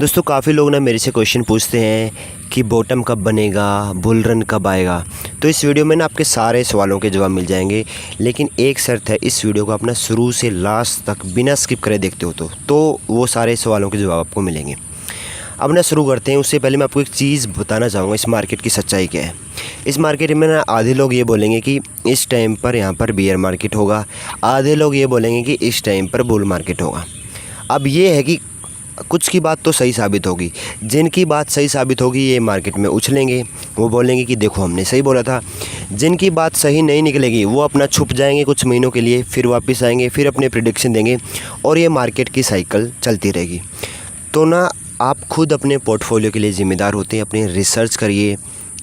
दोस्तों काफ़ी लोग ना मेरे से क्वेश्चन पूछते हैं कि बॉटम कब बनेगा, बुल रन कब आएगा। तो इस वीडियो में ना आपके सारे सवालों के जवाब मिल जाएंगे, लेकिन एक शर्त है, इस वीडियो को अपना शुरू से लास्ट तक बिना स्किप करे देखते हो तो वो सारे सवालों के जवाब आपको मिलेंगे। अब ना शुरू करते हैं। उससे पहले मैं आपको एक चीज़ बताना चाहूँगा, इस मार्केट की सच्चाई क्या है। इस मार्केट में ना आधे लोग ये बोलेंगे कि इस टाइम पर यहाँ पर बियर मार्केट होगा, आधे लोग ये बोलेंगे कि इस टाइम पर बुल मार्केट होगा। अब ये है कि कुछ की बात तो सही साबित होगी, जिनकी बात सही साबित होगी ये मार्केट में उछलेंगे, वो बोलेंगे कि देखो हमने सही बोला था। जिनकी बात सही नहीं निकलेगी वो अपना छुप जाएंगे कुछ महीनों के लिए, फिर वापस आएंगे, फिर अपने प्रेडिक्शन देंगे और ये मार्केट की साइकिल चलती रहेगी। तो ना आप खुद अपने पोर्टफोलियो के लिए ज़िम्मेदार होते हैं। अपनी रिसर्च करिए,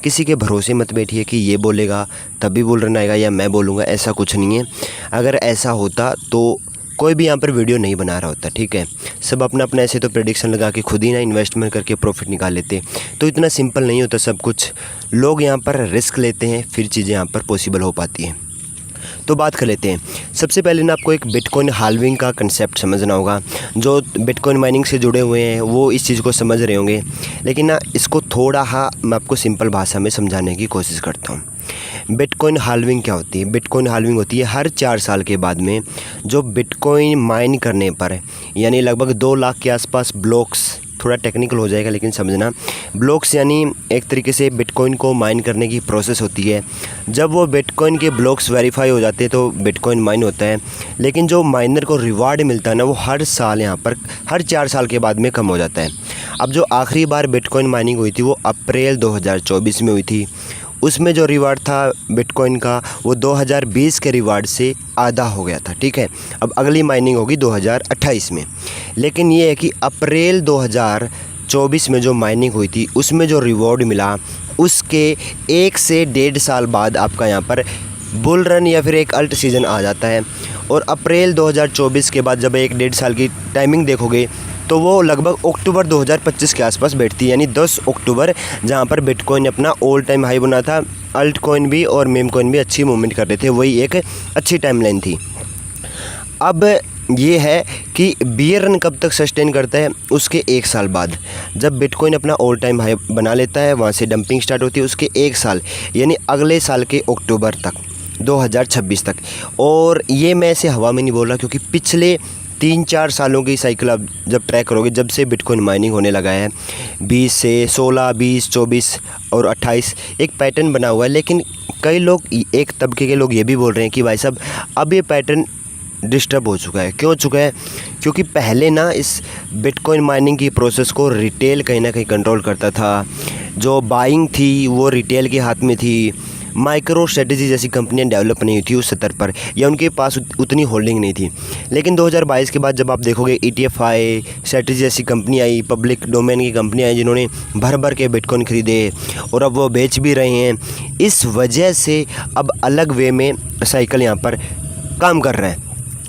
किसी के भरोसे मत बैठिए कि ये बोलेगा तभी बुल रन आएगा या मैं बोलूँगा, ऐसा कुछ नहीं है। अगर ऐसा होता तो कोई भी यहाँ पर वीडियो नहीं बना रहा होता, ठीक है। सब अपना अपना ऐसे तो प्रेडिक्शन लगा के खुद ही ना इन्वेस्टमेंट करके प्रॉफिट निकाल लेते। तो इतना सिंपल नहीं होता सब कुछ। लोग यहाँ पर रिस्क लेते हैं, फिर चीज़ें यहाँ पर पॉसिबल हो पाती हैं। तो बात कर लेते हैं। सबसे पहले ना आपको एक बिटकॉइन हाल्विंग का कंसेप्ट समझना होगा। जो बिटकॉइन माइनिंग से जुड़े हुए हैं वो इस चीज़ को समझ रहे होंगे, लेकिन ना इसको थोड़ा मैं आपको सिंपल भाषा में समझाने की कोशिश करता हूँ। बिटकॉइन हाल्विंग क्या होती है? बिटकॉइन हाल्विंग होती है हर 4 साल के बाद में जो बिटकॉइन माइन करने पर, यानी लगभग 2 लाख के आसपास ब्लॉक्स, थोड़ा टेक्निकल हो जाएगा लेकिन समझना, ब्लॉक्स यानी एक तरीके से बिटकॉइन को माइन करने की प्रोसेस होती है। जब वो बिटकॉइन के ब्लॉक्स वेरीफाई हो जाते हैं तो बिटकॉइन माइन होता है, लेकिन जो माइनर को रिवार्ड मिलता है ना वो हर साल यहाँ पर हर 4 साल के बाद में कम हो जाता है। अब जो आखिरी बार बिटकॉइन माइनिंग हुई थी वो अप्रैल 2024 में हुई थी। उसमें जो रिवार्ड था बिटकॉइन का वो 2020 के रिवार्ड से आधा हो गया था, ठीक है। अब अगली माइनिंग होगी 2028 में, लेकिन ये है कि अप्रैल 2024 में जो माइनिंग हुई थी उसमें जो रिवॉर्ड मिला उसके 1 से 1.5 साल बाद आपका यहाँ पर बुल रन या फिर एक अल्ट सीज़न आ जाता है। और अप्रैल 2024 के बाद जब 1-1.5 साल की टाइमिंग देखोगे तो वो लगभग अक्टूबर 2025 के आसपास बैठती है, यानी 10 अक्टूबर, जहाँ पर बिटकॉइन ने अपना ऑल टाइम हाई बना था। अल्ट कॉइन भी और मेम कॉइन भी अच्छी मूवमेंट कर रहे थे, वही एक अच्छी टाइमलाइन थी। अब ये है कि बियर रन कब तक सस्टेन करता है? उसके 1 साल बाद, जब बिटकॉइन अपना ऑल टाइम हाई बना लेता है, वहाँ से डंपिंग स्टार्ट होती है। उसके 1 साल यानी अगले साल के अक्टूबर तक, 2026 तक। और ये मैं ऐसे हवा में नहीं बोल रहा, क्योंकि पिछले 3-4 सालों की साइकिल आप जब ट्रैक करोगे, जब से बिटकॉइन माइनिंग होने लगा है 20 से 16, 20, 24 और 28, एक पैटर्न बना हुआ है। लेकिन कई लोग, एक तबके के लोग ये भी बोल रहे हैं कि भाई साहब अब ये पैटर्न डिस्टर्ब हो चुका है। क्यों चुका है? क्योंकि पहले ना इस बिटकॉइन माइनिंग की प्रोसेस को रिटेल कहीं ना कहीं कंट्रोल करता था। जो बाइंग थी वो रिटेल के हाथ में थी। माइक्रो स्ट्रेटजी जैसी कंपनियां डेवलप नहीं हुई थी उस स्तर पर, या उनके पास उतनी होल्डिंग नहीं थी। लेकिन 2022 के बाद जब आप देखोगे ETFI स्ट्रेटजी जैसी कंपनी आई, पब्लिक डोमेन की कंपनी आई, जिन्होंने भर भर के बिटकॉइन खरीदे और अब वो बेच भी रहे हैं। इस वजह से अब अलग वे में साइकिल यहाँ पर काम कर रहा है,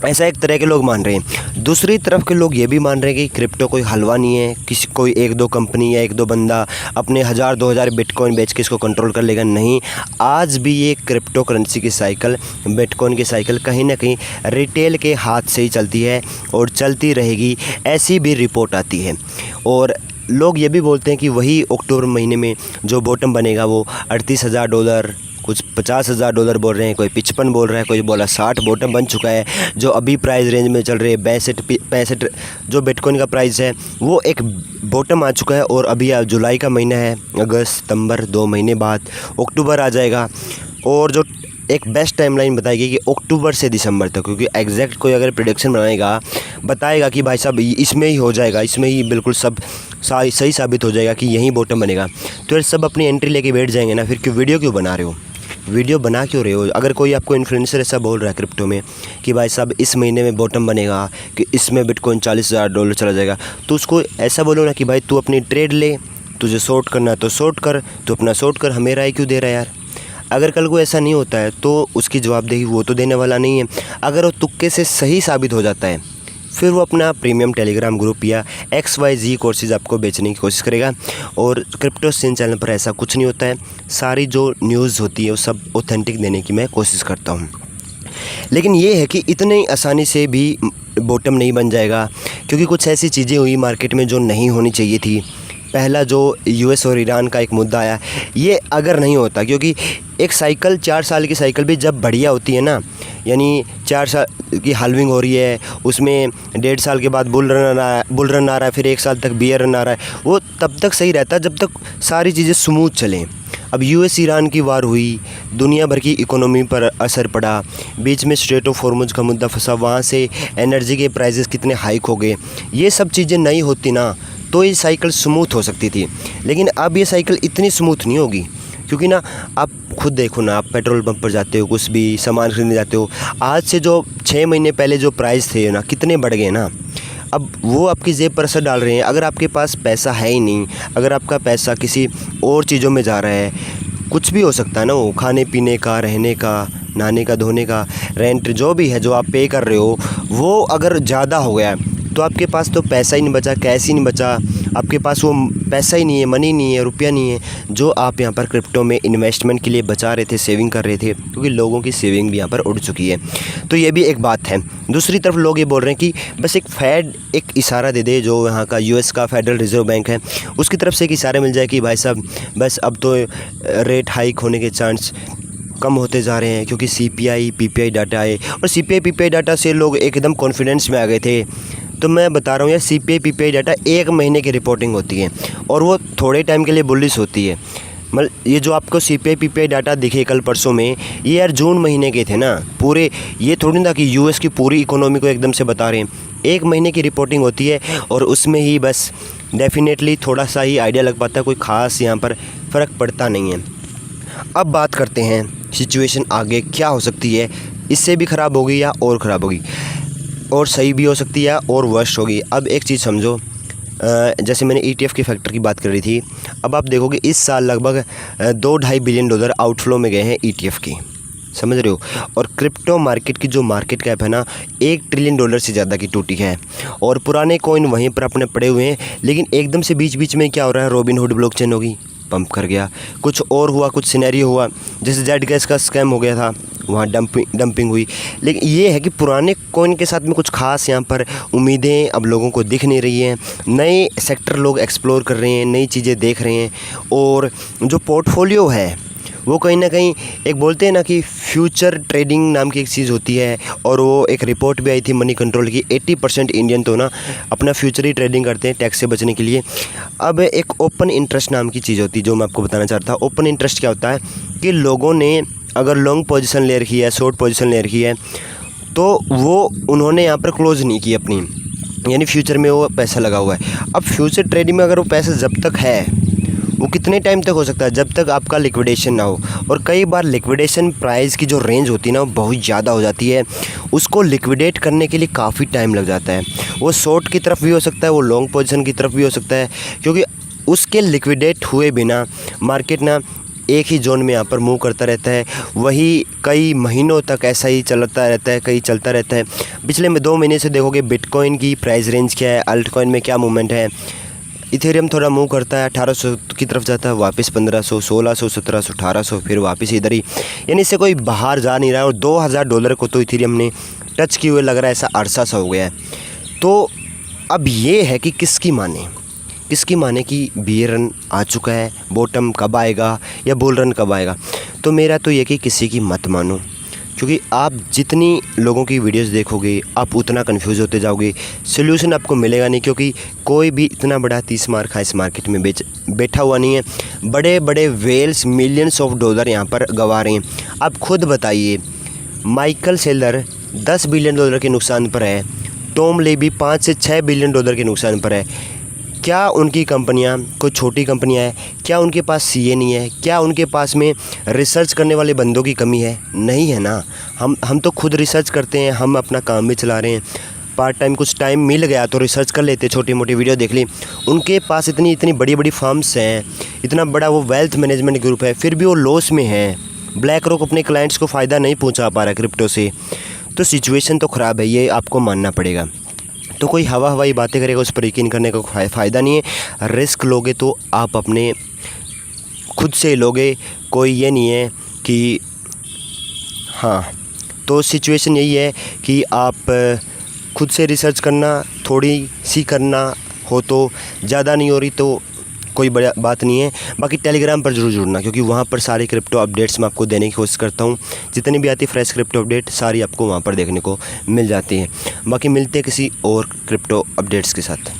ऐसा एक तरह के लोग मान रहे हैं। दूसरी तरफ के लोग ये भी मान रहे हैं कि क्रिप्टो कोई हलवा नहीं है, किसी कोई 1-2 कंपनी या 1-2 बंदा अपने 1000-2000 बिटकॉइन बेच के इसको कंट्रोल कर लेगा। नहीं, आज भी ये क्रिप्टो करेंसी की साइकिल, बिटकॉइन की साइकिल कहीं ना कहीं रिटेल के हाथ से ही चलती है और चलती रहेगी, ऐसी भी रिपोर्ट आती है। और लोग ये भी बोलते हैं कि वही अक्टूबर महीने में जो बॉटम बनेगा वो $38,000, कुछ $50,000 बोल रहे हैं, कोई 55 बोल रहा है, कोई बोला 60 बॉटम बन चुका है। जो अभी प्राइस रेंज में चल रहे हैं 62-65 जो बिटकॉइन का प्राइस है वो एक बॉटम आ चुका है। और अभी जुलाई का महीना है, अगस्त, सितंबर, 2 महीने बाद अक्टूबर आ जाएगा। और जो एक बेस्ट टाइमलाइन बताएगी कि अक्टूबर से दिसंबर तक, क्योंकि एग्जैक्ट कोई अगर प्रेडिक्शन बनाएगा, बताएगा कि भाई साहब इसमें ही हो जाएगा, इसमें ही बिल्कुल सब सही साबित हो जाएगा कि यही बॉटम बनेगा, तो फिर सब अपनी एंट्री लेके बैठ जाएंगे ना। फिर क्यों वीडियो क्यों बना रहे हो? वीडियो बना क्यों रहे हो? अगर कोई आपको इन्फ्लुएंसर ऐसा बोल रहा है क्रिप्टो में कि भाई साहब इस महीने में बॉटम बनेगा, कि इसमें बिटकॉइन $40,000 चला जाएगा, तो उसको ऐसा बोलो ना कि भाई तू अपनी ट्रेड ले, तुझे शॉर्ट करना है तो शॉर्ट कर, तू अपना शॉर्ट कर, हमें राय क्यों दे रहा है यार? अगर कल को ऐसा नहीं होता है तो उसकी जवाबदेही वो तो देने वाला नहीं है। अगर वो तुक्के से सही साबित हो जाता है फिर वो अपना प्रीमियम टेलीग्राम ग्रुप या XYZ कोर्सेज आपको बेचने की कोशिश करेगा। और क्रिप्टो सीन चैनल पर ऐसा कुछ नहीं होता है। सारी जो न्यूज़ होती है वो सब ऑथेंटिक देने की मैं कोशिश करता हूँ। लेकिन ये है कि इतनी आसानी से भी बॉटम नहीं बन जाएगा, क्योंकि कुछ ऐसी चीज़ें हुई मार्केट में जो नहीं होनी चाहिए थी। पहला जो यूएस और ईरान का एक मुद्दा आया, ये अगर नहीं होता, क्योंकि एक साइकिल 4 साल की साइकिल भी जब बढ़िया होती है ना, यानी 4 साल की हाल्विंग हो रही है, उसमें 1.5 साल के बाद बुल रन आ रहा है, फिर 1 साल तक बियर रन आ रहा है, वो तब तक सही रहता है जब तक सारी चीज़ें स्मूथ चलें। अब यूएस ईरान की वार हुई, दुनिया भर की इकोनॉमी पर असर पड़ा, बीच में स्ट्रेट ऑफ हॉर्मुज़ का मुद्दा फंसा, वहाँ से एनर्जी के प्राइसेस कितने हाइक हो गए। ये सब चीज़ें नहीं होती ना तो ये साइकिल स्मूथ हो सकती थी, लेकिन अब ये साइकिल इतनी स्मूथ नहीं होगी, क्योंकि ना आप खुद देखो ना, आप पेट्रोल पंप पर जाते हो, कुछ भी सामान खरीदने जाते हो, आज से जो 6 महीने पहले जो प्राइस थे ना, कितने बढ़ गए ना। अब वो आपकी जेब पर असर डाल रहे हैं। अगर आपके पास पैसा है ही नहीं, अगर आपका पैसा किसी और चीज़ों में जा रहा है, कुछ भी हो सकता है ना, वो खाने पीने का, रहने का, नहाने का, धोने का, रेंट जो भी है जो आप पे कर रहे हो, वो अगर ज़्यादा हो गया तो आपके पास तो पैसा ही नहीं बचा, कैश ही नहीं बचा, आपके पास वो पैसा ही नहीं है, मनी नहीं है, रुपया नहीं है जो आप यहाँ पर क्रिप्टो में इन्वेस्टमेंट के लिए बचा रहे थे, सेविंग कर रहे थे, क्योंकि लोगों की सेविंग भी यहाँ पर उड़ चुकी है। तो ये भी एक बात है। दूसरी तरफ लोग ये बोल रहे हैं कि बस एक इशारा दे दे, जो यहाँ का यूएस का फेडरल रिजर्व बैंक है, उसकी तरफ से एक इशारा मिल जाए कि भाई साहब बस अब तो रेट हाइक होने के चांस कम होते जा रहे हैं, क्योंकि सीपीआई पीपीआई डाटा आए, और सीपीआई पीपीआई डाटा से लोग एकदम कॉन्फिडेंस में आ गए थे। तो मैं बता रहा हूँ यार, सीपीआई पीपीआई डाटा 1 महीने की रिपोर्टिंग होती है और वो थोड़े टाइम के लिए बुलिश होती है। मतलब ये जो आपको सीपीआई पीपीआई डाटा दिखे कल परसों में, ये यार जून महीने के थे ना पूरे, ये थोड़ी ना कि यूएस की पूरी इकोनॉमी को एकदम से बता रहे हैं। 1 महीने की रिपोर्टिंग होती है और उसमें ही बस डेफिनेटली थोड़ा सा ही आइडिया लग पाता है, कोई ख़ास यहाँ पर फ़र्क पड़ता नहीं है। अब बात करते हैं सिचुएशन आगे क्या हो सकती है, इससे भी ख़राब होगी या और ख़राब होगी, और सही भी हो सकती है और वर्स्ट होगी। अब एक चीज़ समझो, जैसे मैंने ETF के फैक्टर की बात कर रही थी, अब आप देखोगे इस साल लगभग $2-2.5 बिलियन आउटफ्लो में गए हैं ETF की, समझ रहे हो। और क्रिप्टो मार्केट की जो मार्केट कैप है ना, $1 ट्रिलियन से ज़्यादा की टूटी है, और पुराने कॉइन वहीं पर अपने पड़े हुए हैं। लेकिन एकदम से बीच बीच में क्या हो रहा है, रॉबिनहुड ब्लॉकचेन होगी, पंप कर गया, कुछ और हुआ, कुछ सिनेरियो हुआ, जैसे जेड गैस का स्कैम हो गया था, वहाँ डंपिंग हुई। लेकिन ये है कि पुराने कॉइन के साथ में कुछ खास यहाँ पर उम्मीदें अब लोगों को दिख नहीं रही हैं। नए सेक्टर लोग एक्सप्लोर कर रहे हैं, नई चीज़ें देख रहे हैं, और जो पोर्टफोलियो है वो कहीं ना कहीं, एक बोलते हैं ना कि फ्यूचर ट्रेडिंग नाम की एक चीज़ होती है, और वो एक रिपोर्ट भी आई थी मनी कंट्रोल की, 80% इंडियन तो ना अपना फ्यूचर ही ट्रेडिंग करते हैं टैक्स से बचने के लिए। अब एक ओपन इंटरेस्ट नाम की चीज़ होती है, जो मैं आपको बताना चाहता हूँ। ओपन इंटरेस्ट क्या होता है कि लोगों ने अगर लॉन्ग पोजीशन ले रखी है, शॉर्ट पोजीशन ले रखी है, तो वो उन्होंने यहाँ पर क्लोज़ नहीं की अपनी, यानी फ्यूचर में वो पैसा लगा हुआ है। अब फ्यूचर ट्रेडिंग में अगर वो पैसा जब तक है, वो कितने टाइम तक हो सकता है, जब तक आपका लिक्विडेशन ना हो। और कई बार लिक्विडेशन प्राइस की जो रेंज होती है ना, वो बहुत ज़्यादा हो जाती है, उसको लिक्विडेट करने के लिए काफ़ी टाइम लग जाता है। वो शॉर्ट की तरफ भी हो सकता है, वो लॉन्ग पोजीशन की तरफ भी हो सकता है, क्योंकि उसके लिक्विडेट हुए बिना मार्केट ना एक ही जोन में यहाँ पर मूव करता रहता है, वही कई महीनों तक ऐसा ही चलता रहता है, कहीं चलता रहता है। पिछले 2 महीने से देखोगे बिटकॉइन की प्राइस रेंज क्या है, अल्ट कॉइन में क्या मूवमेंट है। इथेरियम थोड़ा मूव करता है, 1800 की तरफ जाता है, वापस 1500, 1600, 1700, 1800, फिर वापस इधर ही, यानी इससे कोई बाहर जा नहीं रहा है। और $2000 को तो इथेरियम ने टच किए हुए लग रहा है, ऐसा अरसा सा हो गया है। तो अब ये है कि किसकी माने कि बियर रन आ चुका है, बॉटम कब आएगा या बुल रन कब आएगा। तो मेरा तो ये कि किसी की मत मानो, क्योंकि आप जितनी लोगों की वीडियोस देखोगे आप उतना कंफ्यूज होते जाओगे, सोल्यूशन आपको मिलेगा नहीं, क्योंकि कोई भी इतना बड़ा 30 मार खा इस मार्केट में बैठा हुआ नहीं है। बड़े बड़े वेल्स मिलियंस ऑफ डॉलर यहाँ पर गंवा रहे हैं। आप खुद बताइए, माइकल सेलर $10 बिलियन के नुकसान पर है, टॉम लेवी $5 से $6 बिलियन के नुकसान पर है। क्या उनकी कंपनियां कोई छोटी कंपनियां हैं? क्या उनके पास सीए नहीं है? क्या उनके पास में रिसर्च करने वाले बंदों की कमी है? नहीं है ना। हम तो खुद रिसर्च करते हैं, हम अपना काम भी चला रहे हैं। पार्ट टाइम कुछ टाइम मिल गया तो रिसर्च कर लेते, छोटी मोटी वीडियो देख ली। उनके पास इतनी बड़ी बड़ी फार्म्स हैं, इतना बड़ा वो वेल्थ मैनेजमेंट ग्रुप है, फिर भी वो लॉस में है। ब्लैक रॉक अपने क्लाइंट्स को फ़ायदा नहीं पहुँचा पा रहा है क्रिप्टो से। तो सिचुएशन तो ख़राब है, ये आपको मानना पड़ेगा। तो कोई हवाई बातें करेगा, उस पर यकीन करने का फ़ायदा नहीं है। रिस्क लोगे तो आप अपने खुद से लोगे, कोई ये नहीं है कि हाँ तो सिचुएशन यही है कि आप खुद से रिसर्च करना, थोड़ी सी करना हो तो, ज़्यादा नहीं हो रही तो कोई बड़ा बात नहीं है। बाकी टेलीग्राम पर जरूर जुड़ना, क्योंकि वहाँ पर सारे क्रिप्टो अपडेट्स मैं आपको देने की कोशिश करता हूँ। जितनी भी आती फ्रेश क्रिप्टो अपडेट सारी आपको वहाँ पर देखने को मिल जाती हैं। बाकी मिलते हैं किसी और क्रिप्टो अपडेट्स के साथ।